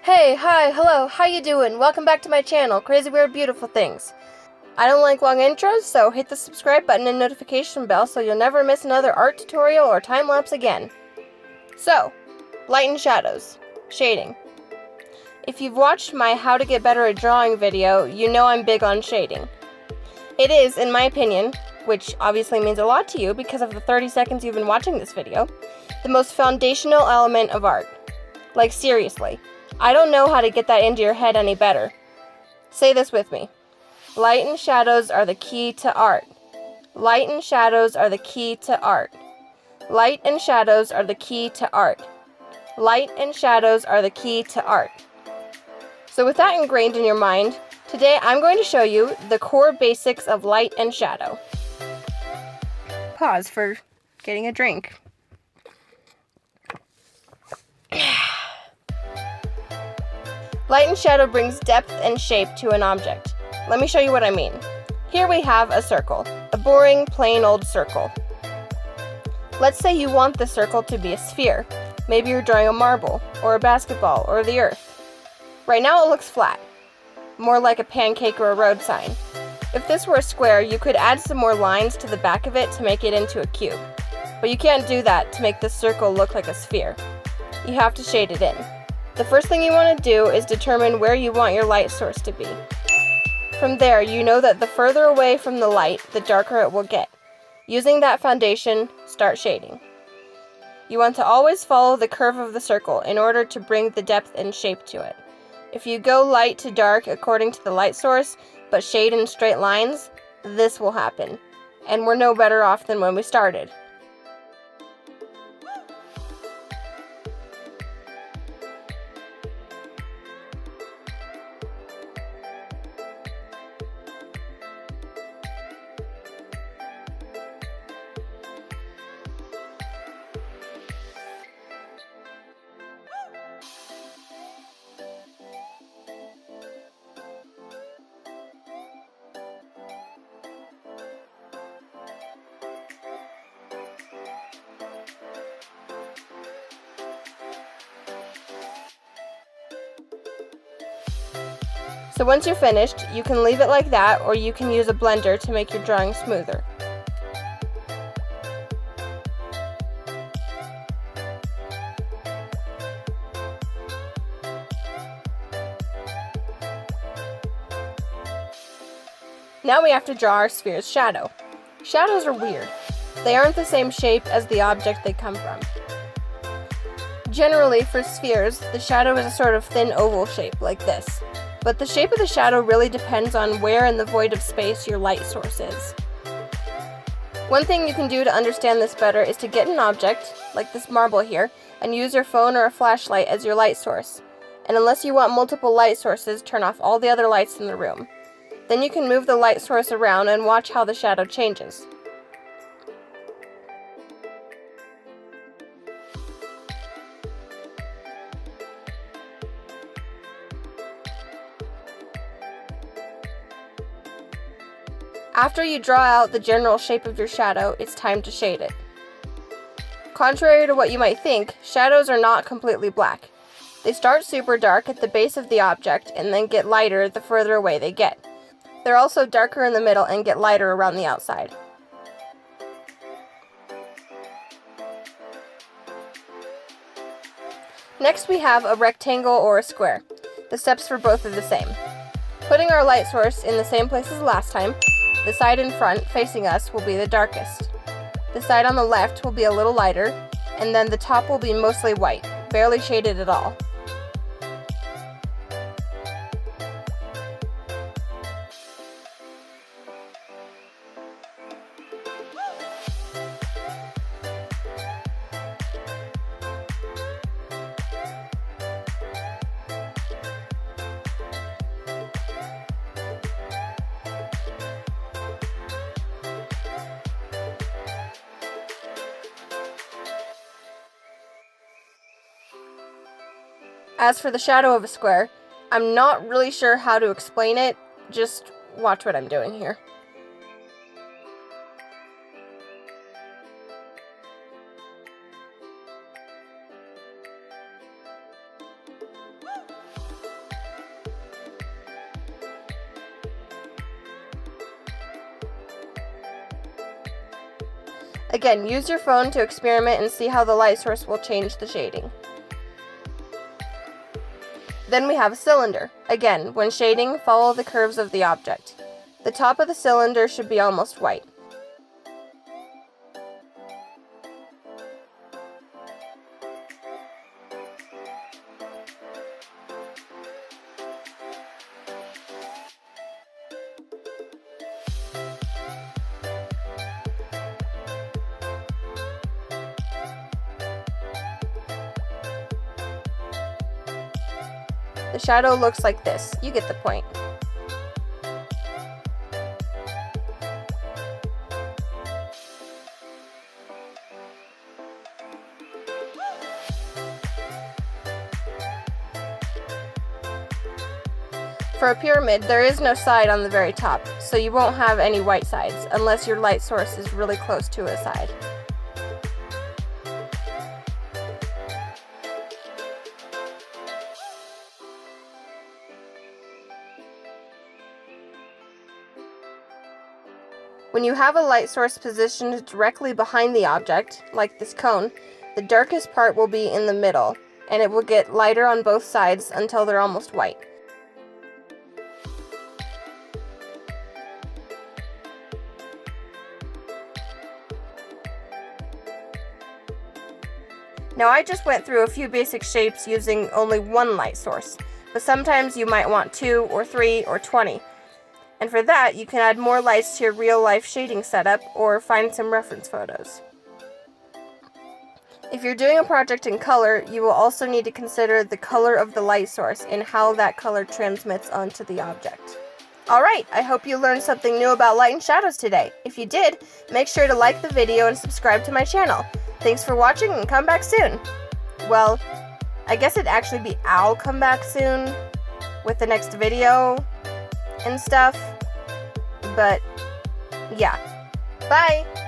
Hey, hi, hello, how you doing? Welcome back to my channel, Crazy Weird Beautiful Things. I don't like long intros, so hit the subscribe button and notification bell so you'll never miss another art tutorial or time-lapse again. So, light and shadows. Shading. If you've watched my How to Get Better at Drawing video, you know I'm big on shading. It is, in my opinion, which obviously means a lot to you because of the 30 seconds you've been watching this video, the most foundational element of art. Like seriously. I don't know how to get that into your head any better. Say this with me. Light and shadows are the key to art. Light and shadows are the key to art. Light and shadows are the key to art. Light and shadows are the key to art. So with that ingrained in your mind, today I'm going to show you the core basics of light and shadow. Pause for getting a drink. Light and shadow brings depth and shape to an object. Let me show you what I mean. Here we have a circle, a boring, plain old circle. Let's say you want the circle to be a sphere. Maybe you're drawing a marble, or a basketball, or the earth. Right now it looks flat, more like a pancake or a road sign. If this were a square, you could add some more lines to the back of it to make it into a cube. But you can't do that to make this circle look like a sphere. You have to shade it in. The first thing you want to do is determine where you want your light source to be. From there, you know that the further away from the light, the darker it will get. Using that foundation, start shading. You want to always follow the curve of the circle in order to bring the depth and shape to it. If you go light to dark according to the light source, but shade in straight lines, this will happen. And we're no better off than when we started. So once you're finished, you can leave it like that, or you can use a blender to make your drawing smoother. Now we have to draw our sphere's shadow. Shadows are weird. They aren't the same shape as the object they come from. Generally, for spheres, the shadow is a sort of thin oval shape, like this. But the shape of the shadow really depends on where in the void of space your light source is. One thing you can do to understand this better is to get an object, like this marble here, and use your phone or a flashlight as your light source. And unless you want multiple light sources, turn off all the other lights in the room. Then you can move the light source around and watch how the shadow changes. After you draw out the general shape of your shadow, it's time to shade it. Contrary to what you might think, shadows are not completely black. They start super dark at the base of the object and then get lighter the further away they get. They're also darker in the middle and get lighter around the outside. Next we have a rectangle or a square. The steps for both are the same. Putting our light source in the same place as last time, the side in front facing us will be the darkest. The side on the left will be a little lighter, and then the top will be mostly white, barely shaded at all. As for the shadow of a square, I'm not really sure how to explain it, just watch what I'm doing here. Again, use your phone to experiment and see how the light source will change the shading. Then we have a cylinder. Again, when shading, follow the curves of the object. The top of the cylinder should be almost white. The shadow looks like this. You get the point. For a pyramid, there is no side on the very top, so you won't have any white sides unless your light source is really close to a side. When you have a light source positioned directly behind the object, like this cone, the darkest part will be in the middle, and it will get lighter on both sides until they're almost white. Now I just went through a few basic shapes using only one light source, but sometimes you might want 2 or 3 or 20. And for that, you can add more lights to your real-life shading setup or find some reference photos. If you're doing a project in color, you will also need to consider the color of the light source and how that color transmits onto the object. Alright, I hope you learned something new about light and shadows today. If you did, make sure to like the video and subscribe to my channel. Thanks for watching and come back soon. Well, I guess it'd actually be I'll come back soon with the next video and stuff, but yeah, bye!